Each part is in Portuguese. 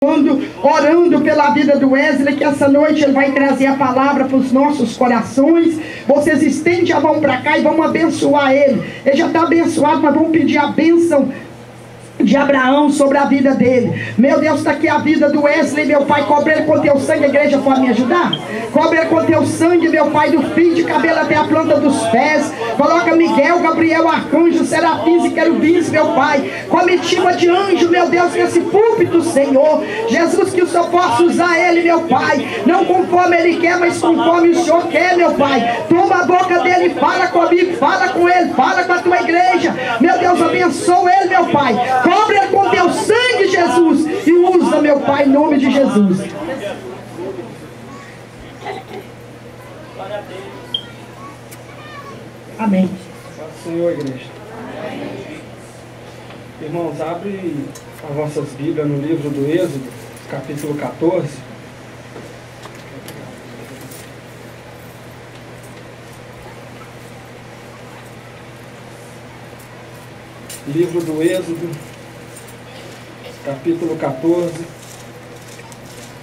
orando pela vida do Wesley, que essa noite ele vai trazer a palavra para os nossos corações. Vocês estendem a mão para cá e vamos abençoar ele. Ele já está abençoado, mas vamos pedir a bênção de Abraão sobre a vida dele. Meu Deus, está aqui a vida do Wesley, meu Pai. Cobre ele com teu sangue. A igreja pode me ajudar? Cobre ele com teu sangue, meu Pai, do fio de cabelo até a planta dos pés. Coloca Miguel, Gabriel, arcanjo, serafins e querubins, meu Pai. Comitiva de anjo, meu Deus, nesse púlpito, Senhor. Jesus, que o Senhor possa usar ele, meu Pai. Não conforme ele quer, mas conforme o Senhor quer, meu Pai. Toma a boca dele e fala comigo, fala com ele, fala com a tua igreja. Meu Deus, abençoa ele, meu Pai. Cobre ele com teu sangue, Jesus, e usa, meu Pai, em nome de Jesus. Amém. Senhor, igreja. Irmãos, abre as vossas Bíblias no livro do Êxodo, capítulo 14. Livro do Êxodo, capítulo 14.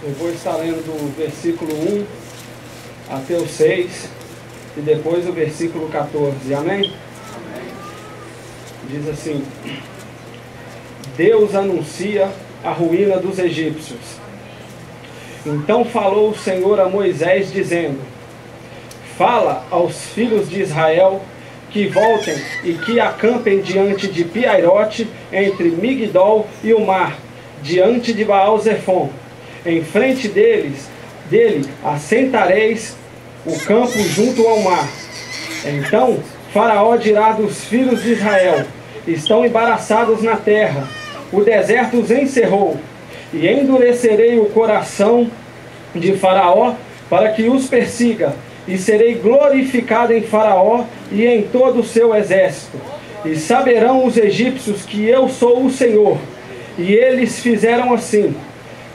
Eu vou estar lendo do versículo 1 até o 6 e depois o versículo 14. Amém? Diz assim: Deus anuncia a ruína dos egípcios. Então falou o Senhor a Moisés, dizendo: Fala aos filhos de Israel que voltem e que acampem diante de Piairote, entre Migdol e o mar, diante de Baal-Zefon. Em frente dele assentareis o campo junto ao mar. Então Faraó dirá dos filhos de Israel: estão embaraçados na terra, o deserto os encerrou, e endurecerei o coração de Faraó para que os persiga, e serei glorificado em Faraó e em todo o seu exército. E saberão os egípcios que eu sou o Senhor. E eles fizeram assim.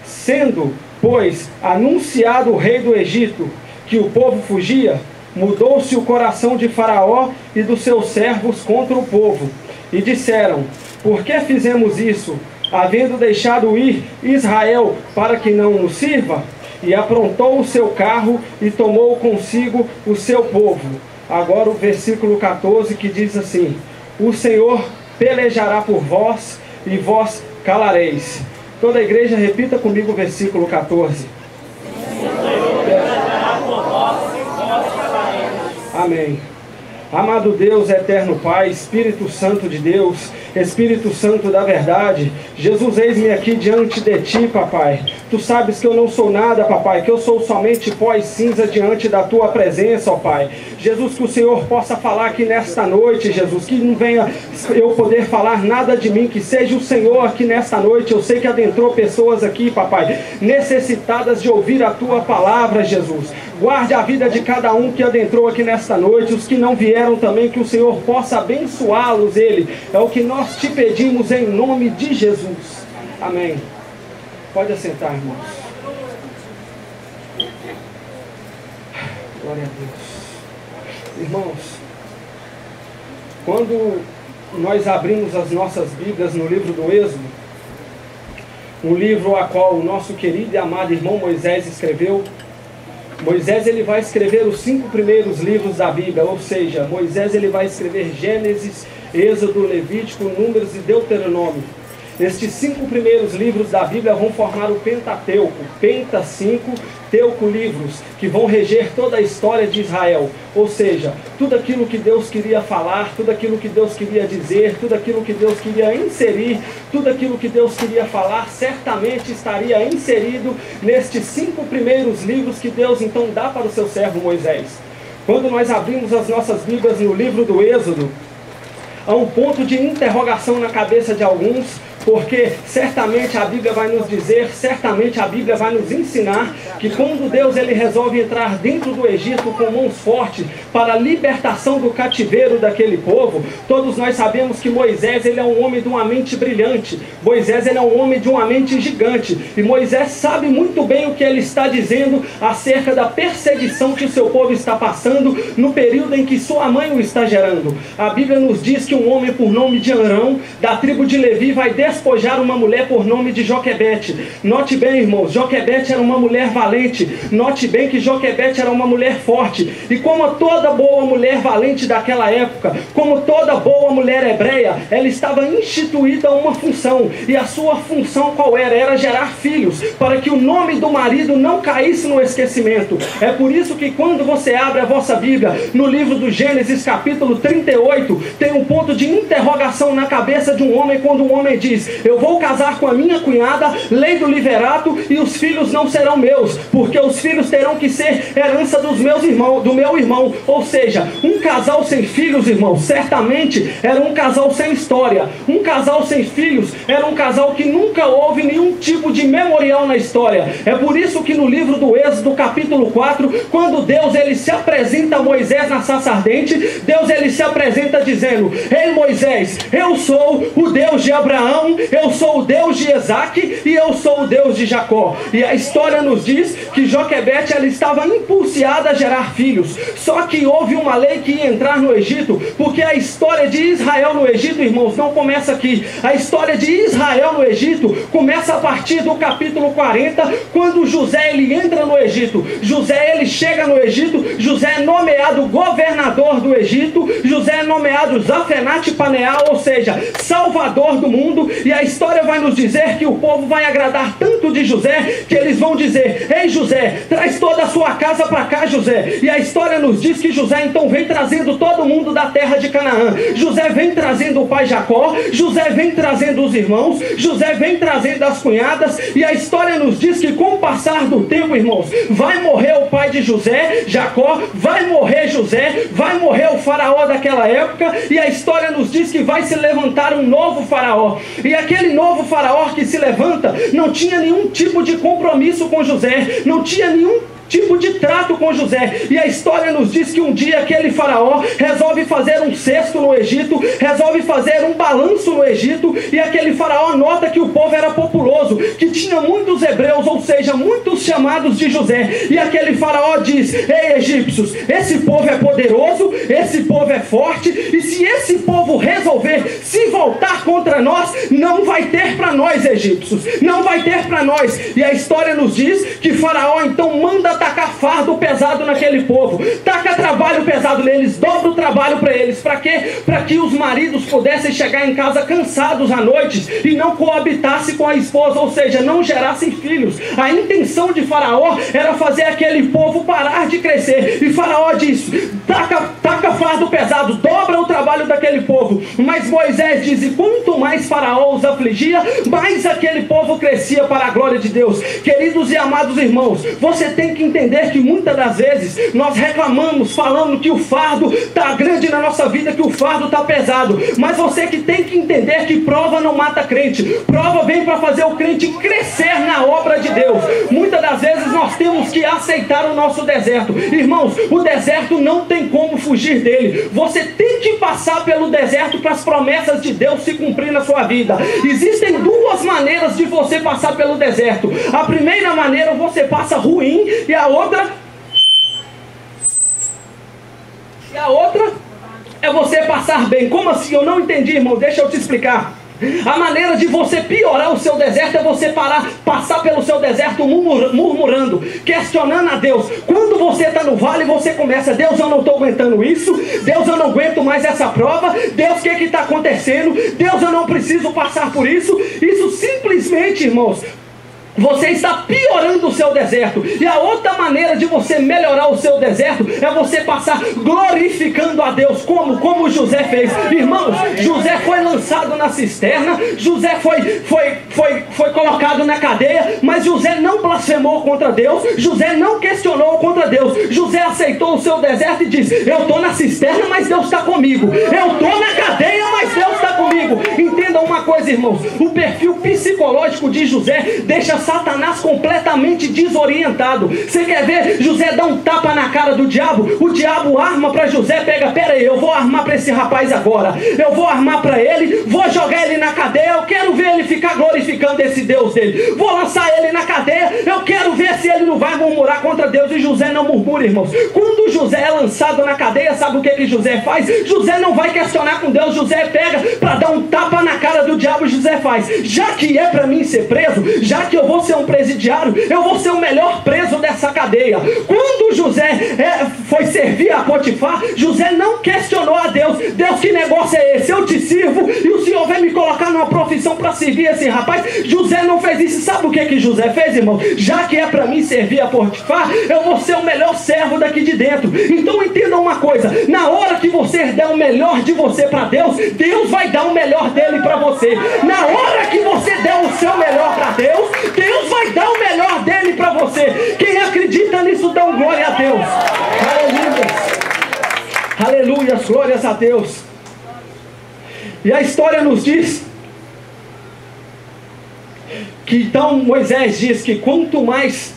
Sendo, pois, anunciado o rei do Egito que o povo fugia, mudou-se o coração de Faraó e dos seus servos contra o povo. E disseram: por que fizemos isso, havendo deixado ir Israel para que não nos sirva? E aprontou o seu carro e tomou consigo o seu povo. Agora o versículo 14, que diz assim: o Senhor pelejará por vós e vós calareis. Toda a igreja repita comigo o versículo 14. Amém. Amado Deus, eterno Pai, Espírito Santo de Deus, Espírito Santo da verdade, Jesus, eis-me aqui diante de Ti, papai. Tu sabes que eu não sou nada, papai, que eu sou somente pó e cinza diante da Tua presença, ó Pai. Jesus, que o Senhor possa falar aqui nesta noite, Jesus, que não venha eu poder falar nada de mim, que seja o Senhor aqui nesta noite. Eu sei que adentrou pessoas aqui, papai, necessitadas de ouvir a Tua palavra, Jesus. Guarde a vida de cada um que adentrou aqui nesta noite, os que não vieram também, que o Senhor possa abençoá-los, Ele. É o que nós te pedimos em nome de Jesus. Amém. Pode assentar, irmãos. Glória a Deus. Irmãos, quando nós abrimos as nossas Bíblias no livro do Êxodo, um livro a qual o nosso querido e amado irmão Moisés escreveu, Moisés ele vai escrever os 5 primeiros livros da Bíblia, ou seja, Moisés ele vai escrever Gênesis, Êxodo, Levítico, Números e Deuteronômio. Estes 5 primeiros livros da Bíblia vão formar o Pentateuco, Penta 5, Teuco livros, que vão reger toda a história de Israel. Ou seja, tudo aquilo que Deus queria falar, tudo aquilo que Deus queria dizer, tudo aquilo que Deus queria inserir, tudo aquilo que Deus queria falar, certamente estaria inserido nestes 5 primeiros livros que Deus então dá para o seu servo Moisés. Quando nós abrimos as nossas Bíblias no livro do Êxodo, há um ponto de interrogação na cabeça de alguns, porque certamente a Bíblia vai nos dizer, certamente a Bíblia vai nos ensinar que quando Deus ele resolve entrar dentro do Egito com mãos fortes para a libertação do cativeiro daquele povo, todos nós sabemos que Moisés ele é um homem de uma mente brilhante, Moisés ele é um homem de uma mente gigante, e Moisés sabe muito bem o que ele está dizendo acerca da perseguição que o seu povo está passando no período em que sua mãe o está gerando. A Bíblia nos diz que um homem por nome de Arão, da tribo de Levi, vai despojar uma mulher por nome de Joquebede. Note bem, irmãos, Joquebede era uma mulher valente. Note bem que Joquebede era uma mulher forte. E como toda boa mulher valente daquela época, como toda boa mulher hebreia, ela estava instituída a uma função. E a sua função qual era? Era gerar filhos, para que o nome do marido não caísse no esquecimento. É por isso que quando você abre a vossa Bíblia, no livro do Gênesis capítulo 38, tem um ponto de interrogação na cabeça de um homem, quando um homem diz: eu vou casar com a minha cunhada, lei do liverato, e os filhos não serão meus, porque os filhos terão que ser herança dos meus irmãos, do meu irmão. Ou seja, um casal sem filhos, irmãos, certamente era um casal sem história. Um casal sem filhos era um casal que nunca houve nenhum tipo de memorial na história. É por isso que no livro do Êxodo capítulo 4, quando Deus ele se apresenta a Moisés na sarça ardente, Deus ele se apresenta dizendo: ei Moisés, eu sou o Deus de Abraão, eu sou o Deus de Isaque e eu sou o Deus de Jacó. E a história nos diz que Joquebede ela estava impulsiada a gerar filhos. Só que houve uma lei que ia entrar no Egito, porque a história de Israel no Egito, irmãos, não começa aqui. A história de Israel no Egito começa a partir do capítulo 40, quando José ele entra no Egito. José ele chega no Egito, José é nomeado governador do Egito, José é nomeado Zafenate Paneá, ou seja, salvador do mundo. E a história vai nos dizer que o povo vai agradar tanto de José, que eles vão dizer: ei José, traz toda a sua casa para cá, José. E a história nos diz que José então vem trazendo todo mundo da terra de Canaã. José vem trazendo o pai Jacó, José vem trazendo os irmãos, José vem trazendo as cunhadas. E a história nos diz que com o passar do tempo, irmãos, vai morrer o pai de José, Jacó, vai morrer José, vai morrer o faraó daquela época. E a história nos diz que vai se levantar um novo faraó. E aquele novo faraó que se levanta não tinha nenhum tipo de compromisso com José, não tinha nenhum tipo de trato com José. E a história nos diz que um dia aquele faraó resolve fazer um cesto no Egito, resolve fazer um balanço no Egito, e aquele faraó nota que o povo era populoso, que tinha muitos hebreus, ou seja, muitos chamados de José. E aquele faraó diz: ei egípcios, esse povo é poderoso, esse povo é forte, e se esse povo resolver se voltar contra nós, não vai ter para nós egípcios, não vai ter para nós. E a história nos diz que faraó então manda tacar fardo pesado naquele povo, taca trabalho pesado neles, dobra o trabalho para eles. Para quê? Para que os maridos pudessem chegar em casa cansados à noite e não coabitassem com a esposa, ou seja, não gerassem filhos. A intenção de Faraó era fazer aquele povo parar de crescer. E Faraó diz: taca fardo pesado, dobra o trabalho daquele povo. Mas Moisés diz: e quanto mais Faraó os afligia, mais aquele povo crescia para a glória de Deus. Queridos e amados irmãos, você tem que entender que muitas das vezes nós reclamamos, falando que o fardo está grande na nossa vida, que o fardo está pesado. Mas você que tem que entender que prova não mata crente. Prova vem para fazer o crente crescer na obra de Deus. Muitas das vezes nós temos que aceitar o nosso deserto. Irmãos, o deserto não tem como fugir dele. Você tem que passar pelo deserto para as promessas de Deus se cumprir na sua vida. Existem duas maneiras de você passar pelo deserto. A primeira maneira, você passa ruim, e a outra é você passar bem. Como assim? Eu não entendi, irmão. Deixa eu te explicar. A maneira de você piorar o seu deserto é você passar pelo seu deserto murmurando, questionando a Deus. Quando você está no vale, você começa: Deus, eu não estou aguentando isso. Deus, eu não aguento mais essa prova. Deus, o que está acontecendo? Deus, eu não preciso passar por isso. Isso simplesmente, irmãos, você está piorando o seu deserto. E a outra maneira de você melhorar o seu deserto é você passar glorificando a Deus, como José fez. Irmãos, José foi lançado na cisterna, José foi colocado na cadeia, mas José não blasfemou contra Deus, José não questionou contra Deus. José aceitou o seu deserto e disse: eu estou na cisterna, mas Deus está comigo. Eu estou na cadeia, mas Deus está comigo. Entendam uma coisa, irmãos, o perfil psicológico de José deixa Satanás completamente desorientado. Você quer ver José dar um tapa na cara do diabo? O diabo arma para José, pera aí, eu vou armar para esse rapaz agora, eu vou armar para ele, vou jogar ele na cadeia, eu quero ver ele ficar glorificando esse Deus dele, vou lançar ele na cadeia, eu quero ver se ele não vai murmurar contra Deus, e José não murmura, irmãos. Quando José é lançado na cadeia, sabe o que José faz? José não vai questionar com Deus, José pega para dar um tapa na cara do diabo. José faz: já que é para mim ser preso, já que eu vou ser um presidiário, eu vou ser o melhor preso dessa cadeia. Quando José foi servir a Potifar, José não questionou a Deus: Deus, que negócio é esse? Eu te sirvo e o Senhor vai me colocar numa profissão para servir esse rapaz? José não fez isso. Sabe o que José fez, irmão? Já que é para mim servir a Potifar, eu vou ser o melhor servo daqui de dentro. Então entenda uma coisa: na hora que você der o melhor de você para Deus, Deus vai dar o melhor dele para você. Na hora que você der o seu melhor para Deus, Deus vai dar o melhor dele para você. Quem acredita nisso, dá um glória a Deus. Aleluia. Aleluia, glórias a Deus. E a história nos diz que então Moisés diz que quanto mais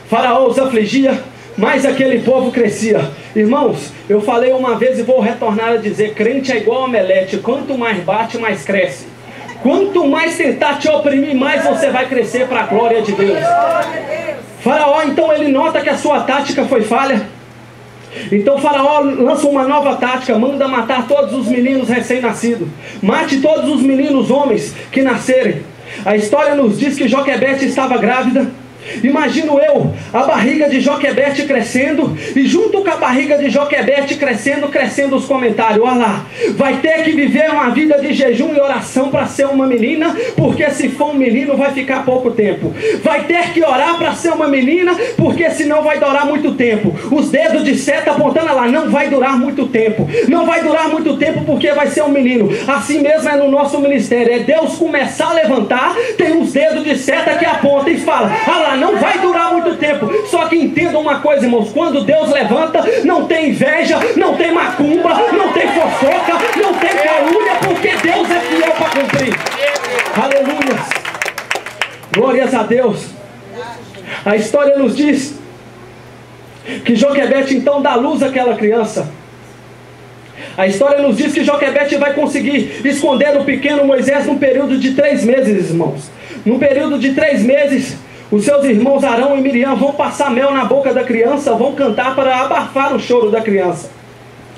Faraó os afligia, mais aquele povo crescia. Irmãos, eu falei uma vez e vou retornar a dizer: crente é igual omelete, quanto mais bate, mais cresce. Quanto mais tentar te oprimir, mais você vai crescer para a glória de Deus. Faraó, então, ele nota que a sua tática foi falha. Então Faraó lança uma nova tática, manda matar todos os meninos recém-nascidos. Mate todos os meninos homens que nascerem. A história nos diz que Joquebede estava grávida. Imagino eu, a barriga de Joquebede crescendo, e junto com a barriga de Joquebede crescendo os comentários: olha lá, vai ter que viver uma vida de jejum e oração para ser uma menina, porque se for um menino vai ficar pouco tempo. Vai ter que orar para ser uma menina, porque senão vai durar muito tempo. Os dedos de seta apontando lá: não vai durar muito tempo. Não vai durar muito tempo porque vai ser um menino. Assim mesmo é no nosso ministério. É Deus começar a levantar, tem uns dedos de seta que apontam e fala: olha lá, não vai durar muito tempo. Só que entenda uma coisa, irmãos: quando Deus levanta, não tem inveja, não tem macumba, não tem fofoca, não tem calúnia, porque Deus é fiel para cumprir. Aleluia. Glórias a Deus. A história nos diz que Joquebede então dá luz àquela criança. A história nos diz que Joquebede vai conseguir esconder o pequeno Moisés num período de 3 meses, irmãos. Num período de 3 meses, os seus irmãos Arão e Miriam vão passar mel na boca da criança, vão cantar para abafar o choro da criança.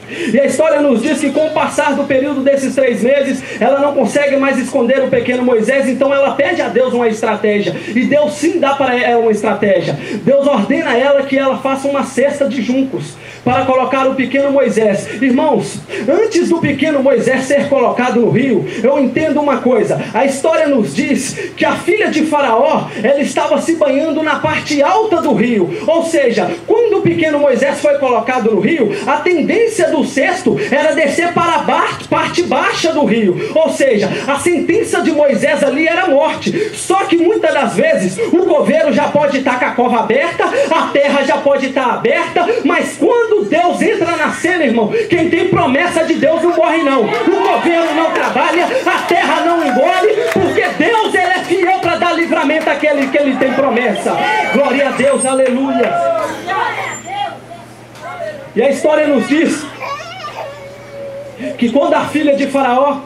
E a história nos diz que com o passar do período desses 3 meses, ela não consegue mais esconder o pequeno Moisés. Então ela pede a Deus uma estratégia, e Deus sim dá para ela uma estratégia. Deus ordena a ela que ela faça uma cesta de juncos para colocar o pequeno Moisés. Irmãos, antes do pequeno Moisés ser colocado no rio, eu entendo uma coisa: a história nos diz que a filha de Faraó, ela estava se banhando na parte alta do rio. Ou seja, quando o pequeno Moisés foi colocado no rio, a tendência do cesto era descer para a parte baixa do rio. Ou seja, a sentença de Moisés ali era morte. Só que muitas das vezes o coveiro já pode estar com a cova aberta, a terra já pode estar aberta, mas quando Deus entra na cena, irmão, quem tem promessa de Deus não morre não. O governo não trabalha, a terra não engole, porque Deus, ele é fiel para dar livramento àquele que ele tem promessa. Glória a Deus, aleluia. E a história nos diz que quando a filha de Faraó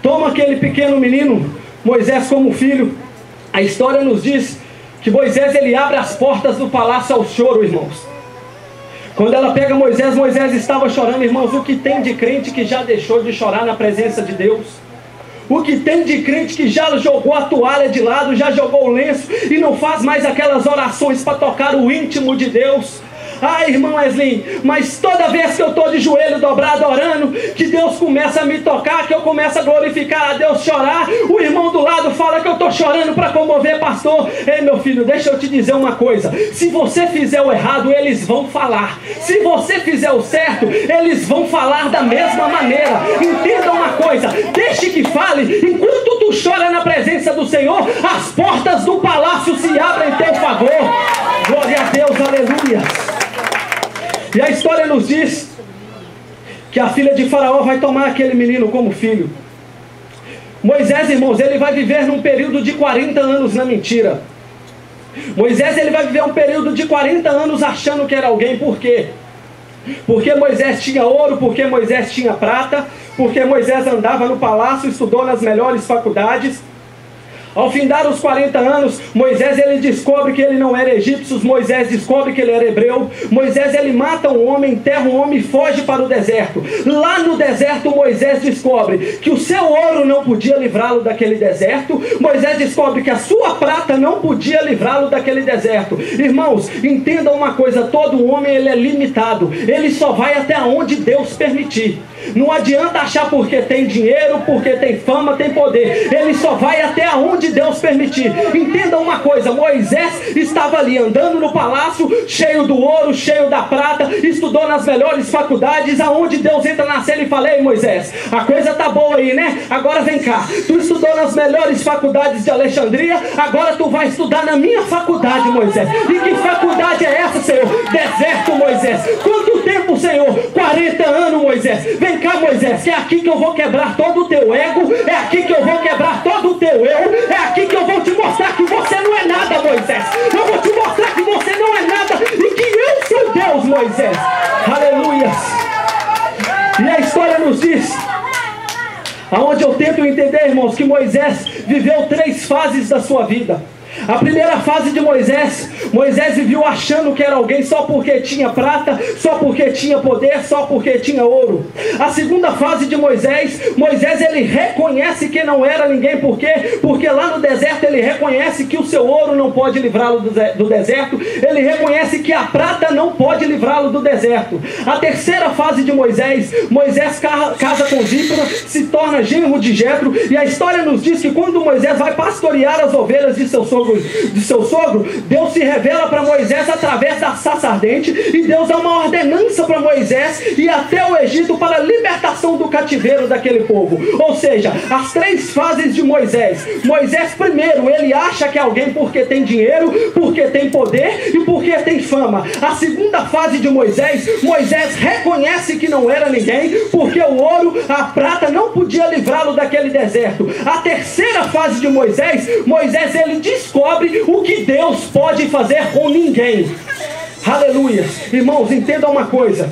toma aquele pequeno menino Moisés como filho, a história nos diz que Moisés, ele abre as portas do palácio ao choro, irmãos. Quando ela pega Moisés, Moisés estava chorando, irmãos. O que tem de crente que já deixou de chorar na presença de Deus? O que tem de crente que já jogou a toalha de lado, já jogou o lenço e não faz mais aquelas orações para tocar o íntimo de Deus? Ai, irmão Wesley, mas toda vez que eu estou de joelho dobrado orando, que Deus começa a me tocar, que eu começo a glorificar a Deus, chorar, o irmão do lado fala que eu estou chorando para comover pastor. Ei, meu filho, deixa eu te dizer uma coisa: se você fizer o errado, eles vão falar. Se você fizer o certo, eles vão falar da mesma maneira. Entenda uma coisa: deixe que fale. Enquanto tu chora na presença do Senhor, as portas do palácio se abrem em teu favor. Glória a Deus, aleluia. E a história nos diz que a filha de Faraó vai tomar aquele menino como filho. Moisés, irmãos, ele vai viver num período de 40 anos na mentira. Moisés, ele vai viver um período de 40 anos achando que era alguém. Por quê? Porque Moisés tinha ouro, porque Moisés tinha prata, porque Moisés andava no palácio, estudou nas melhores faculdades. Ao findar os 40 anos, Moisés ele descobre que ele não era egípcio, Moisés descobre que ele era hebreu. Moisés ele mata um homem, enterra um homem e foge para o deserto. Lá no deserto Moisés descobre que o seu ouro não podia livrá-lo daquele deserto. Moisés descobre que a sua prata não podia livrá-lo daquele deserto. Irmãos, entendam uma coisa, todo homem ele é limitado, ele só vai até onde Deus permitir. Não adianta achar porque tem dinheiro, porque tem fama, tem poder. Ele só vai até onde Deus permitir. Entenda uma coisa, Moisés estava ali andando no palácio, cheio do ouro, cheio da prata, estudou nas melhores faculdades, aonde Deus entra na cena e fala: ei Moisés, a coisa tá boa aí, né? Agora vem cá, tu estudou nas melhores faculdades de Alexandria, agora tu vai estudar na minha faculdade, Moisés. E que faculdade é essa, Senhor? Deserto, Moisés. Quanto tempo, Senhor? 40 anos, Moisés. Vem cá, Moisés, que é aqui que eu vou quebrar todo o teu ego, é aqui que eu vou quebrar todo o teu eu, é aqui que eu vou te mostrar que você não é nada, Moisés. Eu vou te mostrar que você não é nada e que eu sou Deus, Moisés. Aleluia. E a história nos diz, aonde eu tento entender, irmãos, que Moisés viveu 3 fases da sua vida. A primeira fase de Moisés viveu achando que era alguém só porque tinha prata, só porque tinha poder, só porque tinha ouro. A segunda fase de Moisés ele reconhece que não era ninguém. Por quê? Porque lá no deserto ele reconhece que o seu ouro não pode livrá-lo do deserto, ele reconhece que a prata não pode livrá-lo do deserto. A terceira fase de Moisés casa com Zípora, se torna genro de Jetro, e a história nos diz que quando Moisés vai pastorear as ovelhas de seu sogro, Deus se revela para Moisés através da sarça ardente, e Deus dá uma ordenança para Moisés ir até o Egito para a libertação do cativeiro daquele povo. Ou seja, as 3 fases de Moisés. Primeiro, ele acha que é alguém porque tem dinheiro, porque tem poder e porque tem fama. A segunda fase de Moisés reconhece que não era ninguém, porque o ouro, a prata não podia livrá-lo daquele deserto. A terceira fase de Moisés ele descobre o que Deus pode fazer com ninguém. Aleluia. Irmãos, entendam uma coisa,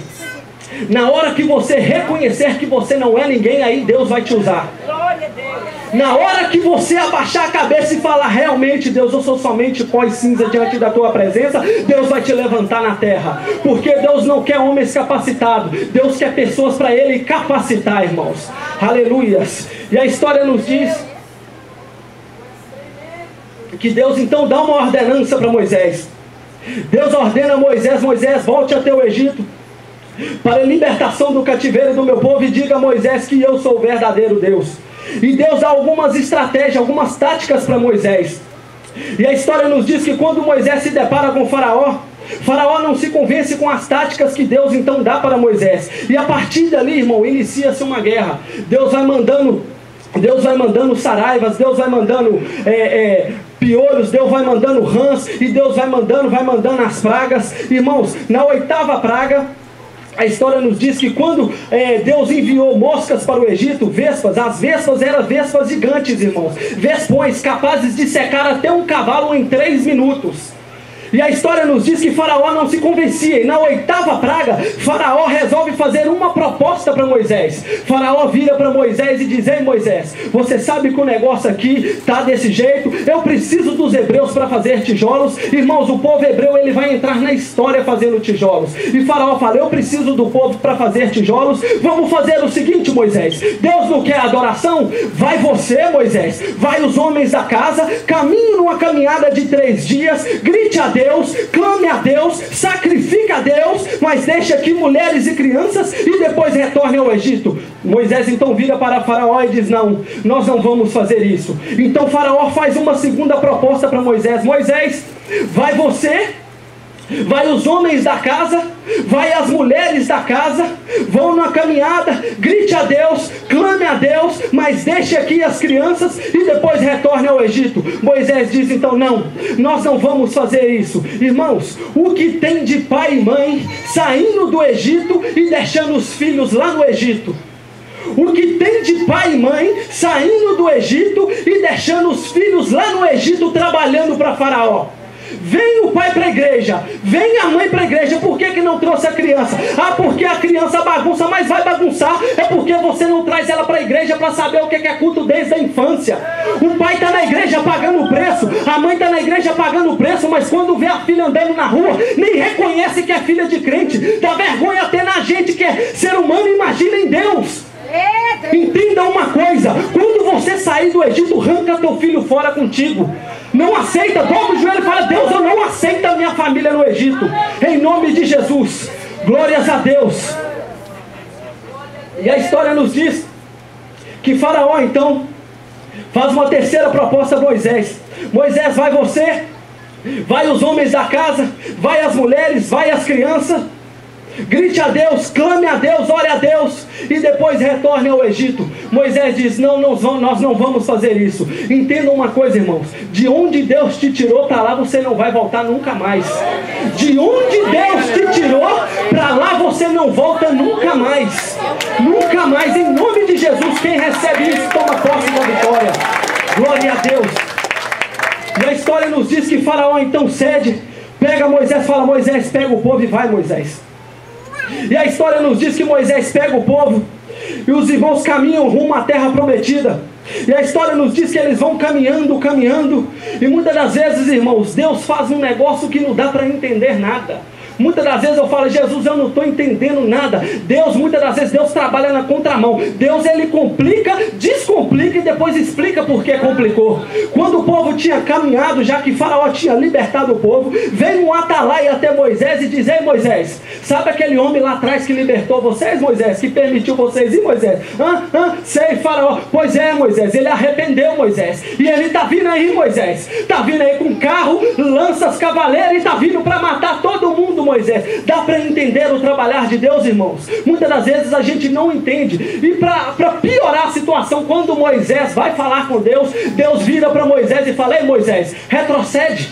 na hora que você reconhecer que você não é ninguém, aí Deus vai te usar. Na hora que você abaixar a cabeça e falar: realmente, Deus, eu sou somente pó e cinza diante da tua presença, Deus vai te levantar na terra. Porque Deus não quer homens capacitados, Deus quer pessoas para Ele capacitar, irmãos. Aleluias. E a história nos diz que Deus então dá uma ordenança para Moisés. Deus ordena a Moisés: volte até o Egito para a libertação do cativeiro do meu povo, e diga a Moisés que eu sou o verdadeiro Deus. E Deus dá algumas estratégias, algumas táticas para Moisés. E a história nos diz que quando Moisés se depara com Faraó não se convence com as táticas que Deus então dá para Moisés. E a partir dali, irmão, inicia-se uma guerra. Deus vai mandando saraivas, Deus vai mandando piolhos, Deus vai mandando rãs, e Deus vai mandando as pragas. Irmãos, na 8ª praga, a história nos diz que quando Deus enviou moscas para o Egito, vespas, as vespas eram vespas gigantes, irmãos, vespões capazes de secar até um cavalo em 3 minutos. E a história nos diz que Faraó não se convencia, e na 8ª praga, Faraó resolve fazer uma proposta para Moisés. Faraó vira para Moisés e diz: ei Moisés, você sabe que o negócio aqui está desse jeito, eu preciso dos hebreus para fazer tijolos. Irmãos, o povo hebreu ele vai entrar na história fazendo tijolos. E Faraó fala: eu preciso do povo para fazer tijolos, vamos fazer o seguinte, Moisés, Deus não quer adoração? Vai você, Moisés, vai os homens da casa, caminhe numa caminhada de 3 dias, grite a Deus, clame a Deus, sacrifique a Deus, mas deixe aqui mulheres e crianças e depois retorne ao Egito. Moisés então vira para Faraó e diz: não, nós não vamos fazer isso. Então Faraó faz uma segunda proposta para Moisés: Moisés, vai você, vai os homens da casa, vai as mulheres da casa, vão na caminhada, grite a Deus, clame a Deus, mas deixe aqui as crianças e depois retorne ao Egito. Moisés diz então: não, nós não vamos fazer isso. Irmãos, o que tem de pai e mãe saindo do Egito e deixando os filhos lá no Egito? O que tem de pai e mãe saindo do Egito e deixando os filhos lá no Egito trabalhando para Faraó? Vem o pai para a igreja, vem a mãe para a igreja. Por que não trouxe a criança? Ah, porque a criança bagunça. Mas vai bagunçar, é porque você não traz ela para a igreja para saber o que é culto desde a infância. O pai está na igreja pagando o preço, a mãe está na igreja pagando o preço, mas quando vê a filha andando na rua, nem reconhece que é filha de crente. Dá vergonha até na gente que é ser humano, imagina em Deus. Entenda uma coisa: quando você sair do Egito, arranca teu filho fora contigo. Não aceita, dobra o joelho e fala: Deus, eu não aceito a minha família no Egito, em nome de Jesus. Glórias a Deus. E a história nos diz que Faraó então faz uma terceira proposta a Moisés. Moisés, vai você, vai os homens da casa, vai as mulheres, vai as crianças, grite a Deus, clame a Deus, ore a Deus, e depois retorne ao Egito. Moisés diz: não, nós não vamos fazer isso. Entenda uma coisa, irmãos: de onde Deus te tirou para lá, você não vai voltar nunca mais. De onde Deus te tirou para lá, você não volta nunca mais. Nunca mais, em nome de Jesus. Quem recebe isso, toma posse da vitória. Glória a Deus. E a história nos diz que Faraó então cede, pega Moisés, fala: Moisés, pega o povo e vai, Moisés. E a história nos diz que Moisés pega o povo e os irmãos caminham rumo à terra prometida. E a história nos diz que eles vão caminhando, caminhando, e muitas das vezes, irmãos, Deus faz um negócio que não dá para entender nada. Muitas das vezes eu falo: Jesus, eu não estou entendendo nada. Deus, muitas das vezes Deus trabalha na contramão. Deus, ele complica, descomplica e depois explica por que complicou. Quando o povo tinha caminhado, já que Faraó tinha libertado o povo, veio um atalaia até Moisés e diz: ei, Moisés, sabe aquele homem lá atrás que libertou vocês, Moisés, que permitiu vocês ir, Moisés? Sei, Faraó. Pois é, Moisés, ele arrependeu, Moisés, e ele está vindo aí, Moisés, está vindo aí com carro, lanças, cavaleiros, e está vindo para matar todo mundo, Moisés. Dá para entender o trabalhar de Deus, irmãos? Muitas das vezes a gente não entende. E para piorar a situação, quando Moisés vai falar com Deus, Deus vira para Moisés e fala: ei, Moisés, retrocede.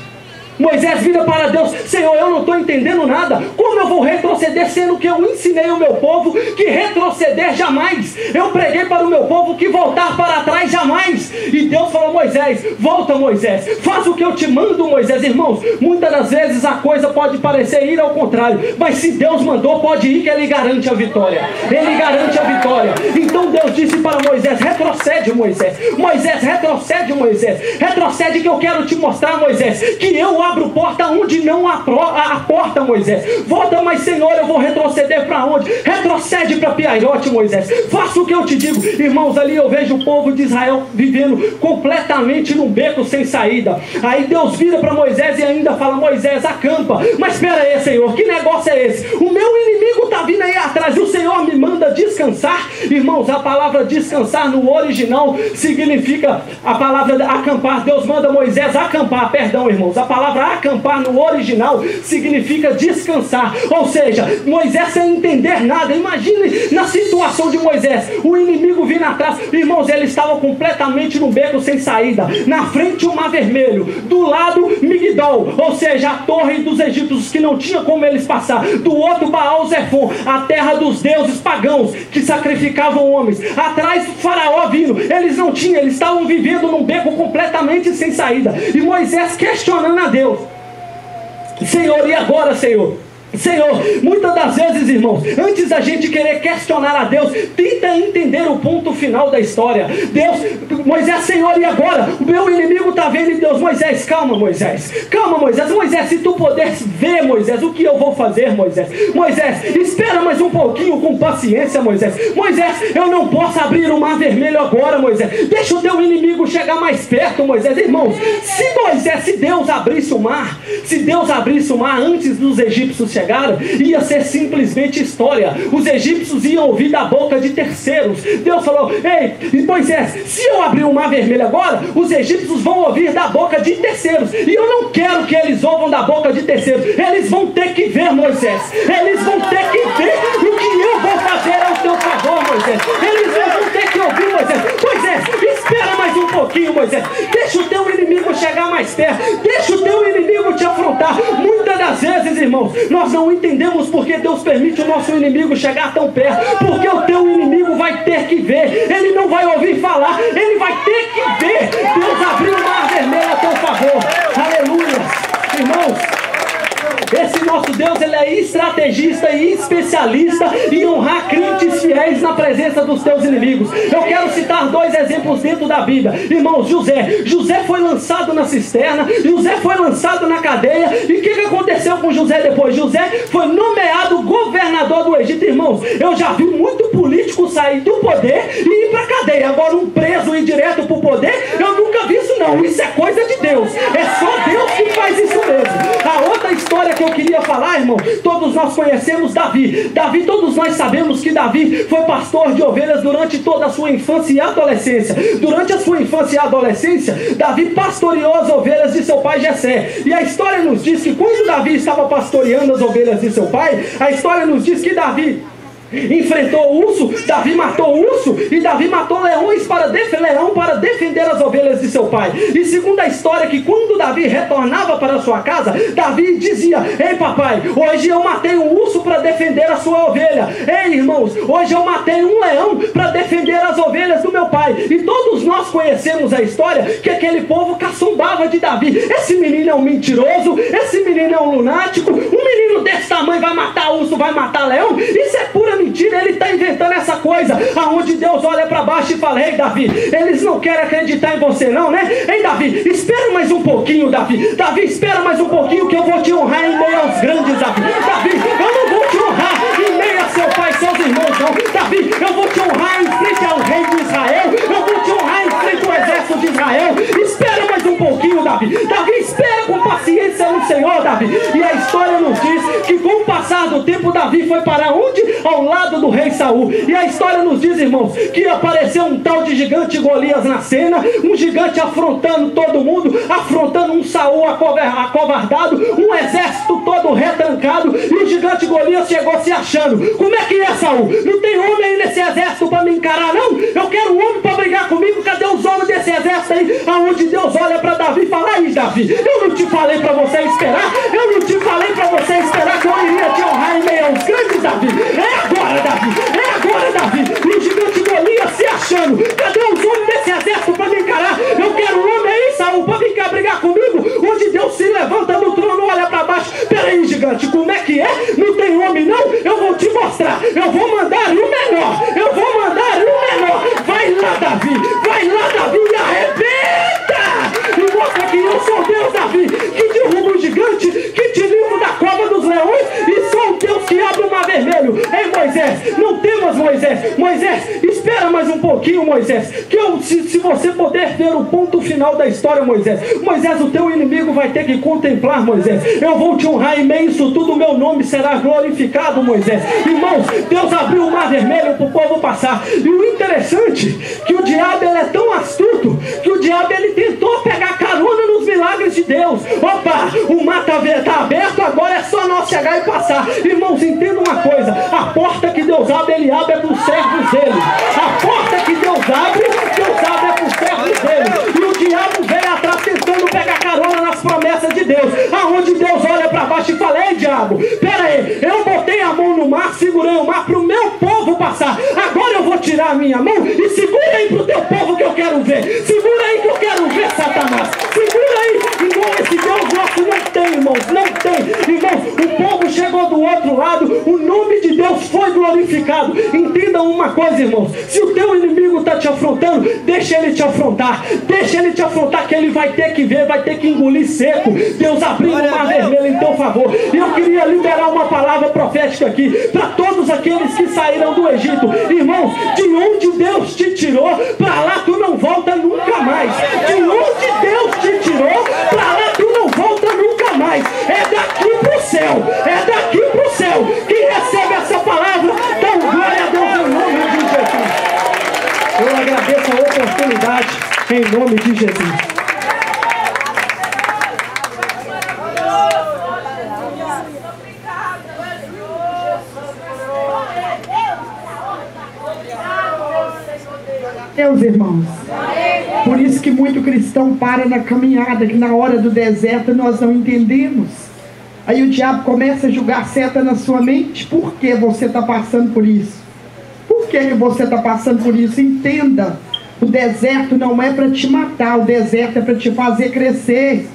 Moisés vira para Deus: Senhor, eu não estou entendendo nada. Como eu vou retroceder, sendo que eu ensinei o meu povo que retroceder jamais? Eu preguei para o meu povo que voltar para trás jamais. E Deus falou: Moisés, volta, Moisés, faz o que eu te mando, Moisés. Irmãos, muitas das vezes a coisa pode parecer ir ao contrário, mas se Deus mandou, pode ir, que Ele garante a vitória. Ele garante a vitória. Então Deus disse para Moisés: retrocede, Moisés. Moisés, retrocede, Moisés. Retrocede, que eu quero te mostrar, Moisés, que eu abro porta onde não há a porta, Moisés. Volta, mas Senhor, eu vou retroceder para onde? Retrocede para Piairote, Moisés. Faça o que eu te digo. Irmãos, ali eu vejo o povo de Israel vivendo completamente num beco sem saída. Aí Deus vira para Moisés e ainda fala: Moisés, acampa. Mas espera aí, Senhor, que negócio é esse? O meu inimigo está vindo aí atrás, o Senhor me manda descansar. Irmãos, a palavra descansar no original significa a palavra acampar. Deus manda Moisés acampar, perdão, irmãos, a palavra acampar no original significa descansar. Ou seja, Moisés sem entender nada. Imagine na situação de Moisés, o inimigo vindo atrás. Irmãos, ele estava completamente no beco sem saída. Na frente o mar vermelho, do lado Migdol, ou seja, a torre dos egípcios, que não tinha como eles passar. Do outro Baal-Zefon, a terra dos deuses pagãos que sacrificavam homens. Atrás Faraó vindo, eles não tinham, eles estavam vivendo num beco completamente sem saída. E Moisés questionando a Deus: Senhor, e agora, Senhor? Senhor, muitas das vezes, irmãos, antes da gente querer questionar a Deus, tenta entender o ponto final da história. Deus, Moisés, Senhor, e agora? O meu inimigo está vendo. E Deus: Moisés, calma, Moisés, calma, Moisés. Moisés, se tu puderes ver, Moisés, o que eu vou fazer, Moisés? Moisés, espera mais um pouquinho, com paciência, Moisés. Moisés, eu não posso abrir o mar vermelho agora, Moisés. Deixa o teu inimigo chegar mais perto, Moisés. Irmãos, se Deus abrisse o mar, antes dos egípcios chegarem, ia ser simplesmente história. Os egípcios iam ouvir da boca de terceiros. Deus falou: ei, Moisés, se eu abrir o mar vermelho agora, os egípcios vão ouvir da boca de terceiros, e eu não quero que eles ouvam da boca de terceiros. Eles vão ter que ver, Moisés. Eles vão ter que ver o que eu vou fazer ao teu favor, Moisés. Eles vão ter que ouvir, Moisés. Moisés, espera mais um pouquinho, Moisés. Deixa o teu inimigo chegar mais perto. Deixa o teu inimigo te afrontar. Muitas das vezes, irmãos, nós não entendemos porque Deus permite o nosso inimigo chegar tão perto. Porque o teu inimigo vai ter que ver. Ele não vai ouvir falar, ele vai ter que ver Deus abrir o mar vermelho a teu favor. Aleluia. Irmãos, Deus, ele é estrategista e especialista em honrar crentes fiéis na presença dos teus inimigos. Eu quero citar 2 exemplos dentro da Bíblia. Irmãos, José foi lançado na cisterna, José foi lançado na cadeia, e o que aconteceu com José depois? José foi nomeado governador do Egito. Irmãos, eu já vi muito político sair do poder e ir para a cadeia. Agora um preso ir direto para o poder, eu nunca vi isso não. Isso é coisa de Deus, é só Deus que faz isso mesmo. A outra história que eu queria falar, irmão, todos nós conhecemos Davi. Todos nós sabemos que Davi foi pastor de ovelhas durante toda a sua infância e adolescência. Durante a sua infância e adolescência, Davi pastoreou as ovelhas de seu pai Jessé. E a história nos diz que quando Davi estava pastoreando as ovelhas de seu pai, a história nos diz que Davi enfrentou o urso, Davi matou o urso, e Davi matou leão para defender as ovelhas de seu pai. E segundo a história, que quando Davi retornava para sua casa, Davi dizia: ei papai, hoje eu matei um urso para defender a sua ovelha. Ei irmãos, hoje eu matei um leão para defender as ovelhas do meu pai. E todos nós conhecemos a história, que aquele povo caçombava de Davi. Esse menino é um mentiroso, esse menino é um lunático, um menino desse tamanho vai matar urso, vai matar leão. Isso é pura mentira, ele está inventando essa coisa, aonde Deus olha para baixo e fala: ei Davi, eles não querem acreditar em você não, né? Ei Davi, espera mais um pouquinho, Davi, espera mais um pouquinho, que eu vou te honrar em meio aos grandes, Davi, eu não vou te honrar em meio a seu pai e seus irmãos não, Davi, eu vou te honrar em frente ao rei de Israel, eu vou te honrar em frente ao exército de Israel. Espera mais um pouquinho, Davi, espera com paciência no Senhor, Davi. E a história nos diz que com o passar do tempo, Davi foi para onde? Ao lado do rei Saul. E a história nos diz, irmãos, que apareceu um tal de gigante Golias na cena, um gigante afrontando todo mundo, afrontando um Saul acovardado, um exército todo retrancado, e o gigante Golias chegou se achando: como é que é, Saul? Não tem homem aí nesse exército para me encarar não? Eu quero um homem para brigar comigo. Cadê os homens desse exército aí? Aonde Deus olha para Davi e fala: aí Davi, eu não te falei para você esperar? Eu não te falei para você esperar que eu iria te honrar em meio aos grandes, Davi? É agora, Davi, é agora, Davi. E o gigante Golias se achando: cadê os homens desse exército para me encarar? Eu quero um homem aí, Saul, para vir cá brigar comigo. Onde Deus se levanta do trono, olha para baixo: peraí, gigante, como é que é? Não tem homem não? Eu vou te mostrar, eu vou mandar um menor, eu vou mandar um menor. Vai lá, Davi, e arrebenta! E mostra que eu sou Deus, Davi, que derruba o gigante, que te livro da cova dos leões, e sou o Deus que abre o mar vermelho. Ei Moisés, não temas, Moisés, espera mais um pouquinho, Moisés, que se você puder ver o ponto final da história, Moisés, o teu inimigo vai ter que contemplar, Moisés. Eu vou te honrar em meio a isso tudo, o meu nome será glorificado, Moisés. Irmãos, Deus abriu o mar vermelho para o povo passar. E o interessante, que o diabo ele é tão astuto, que o diabo ele tentou pegar carona nos milagres de Deus. Opa, o mar está aberto, agora é só nós chegar e passar. Irmãos, entendam uma coisa: a porta que Deus abre, Ele abre é para os servos dele. A porta que Deus abre é para os servos dele. E o diabo vem atrás tentando pegar carona nas promessas de Deus, aonde Deus olha para baixo e fala: ei diabo, pera aí, eu botei a mão no mar, segurei o mar para o meu povo passar, agora eu vou tirar a minha mão e segura aí para o teu povo que eu quero ver. Segura aí que eu quero ver, Satanás. Segura aí. Irmão, esse Deus nosso não tem, irmãos, não tem. Irmãos, o povo chegou do outro lado, o nome de Deus foi glorificado. Entendam uma coisa, irmãos: se o teu inimigo está te afrontando, deixa ele te afrontar, que ele vai ter que ver, vai ter que engolir seco. Deus abriu o mar vermelho em teu favor. E eu queria liberar uma palavra profética aqui para todos aqueles que saíram do Egito. Irmãos, de onde Deus te tirou, para lá tu não volta nunca mais. De onde Deus te tirou, para lá tu não volta nunca mais. É daqui pro céu, quem recebe essa palavra, dá glória a Deus em nome de Jesus. Eu agradeço a oportunidade em nome de Jesus. Meus irmãos, por isso que muito cristão para na caminhada, que na hora do deserto nós não entendemos. Aí o diabo começa a jogar seta na sua mente. Por que você está passando por isso? Por que você está passando por isso? Entenda, o deserto não é para te matar, o deserto é para te fazer crescer.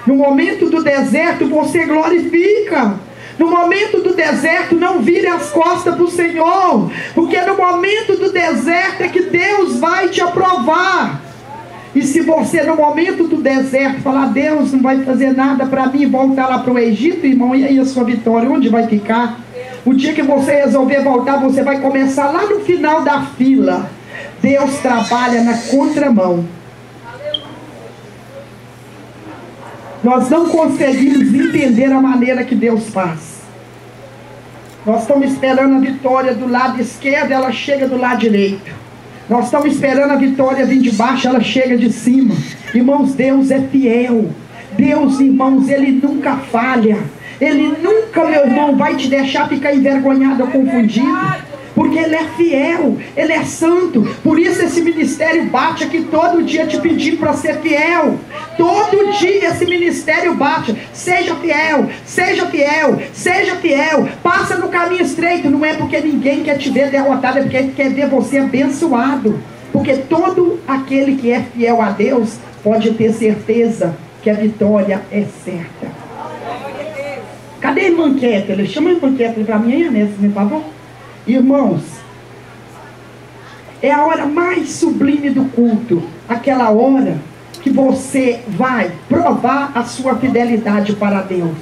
No momento do deserto você glorifica. No momento do deserto, não vire as costas para o Senhor, porque no momento do deserto é que Deus vai te aprovar. E se você no momento do deserto falar, Deus não vai fazer nada para mim, voltar lá para o Egito, irmão, e aí a sua vitória, onde vai ficar? O dia que você resolver voltar, você vai começar lá no final da fila. Deus trabalha na contramão. Nós não conseguimos entender a maneira que Deus faz. Nós estamos esperando a vitória do lado esquerdo, ela chega do lado direito. Nós estamos esperando a vitória vir de baixo, ela chega de cima. Irmãos, Deus é fiel. Deus, irmãos, Ele nunca falha. Ele nunca, meu irmão, vai te deixar ficar envergonhado ou confundido. Porque Ele é fiel, Ele é santo. Por isso esse ministério bate aqui todo dia te pedindo para ser fiel. Todo dia esse ministério bate. Seja fiel, seja fiel, seja fiel. Passa no caminho estreito. Não é porque ninguém quer te ver derrotado, é porque quer ver você abençoado. Porque todo aquele que é fiel a Deus pode ter certeza que a vitória é certa. Cadê a irmã Kétela? Chama a irmã Kétela para mim, Inês, por favor. Irmãos, é a hora mais sublime do culto. Aquela hora que você vai provar a sua fidelidade para Deus.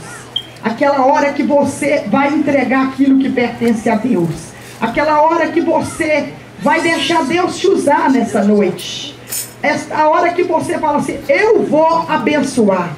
Aquela hora que você vai entregar aquilo que pertence a Deus. Aquela hora que você vai deixar Deus te usar nessa noite. Esta hora que você fala assim, eu vou abençoar.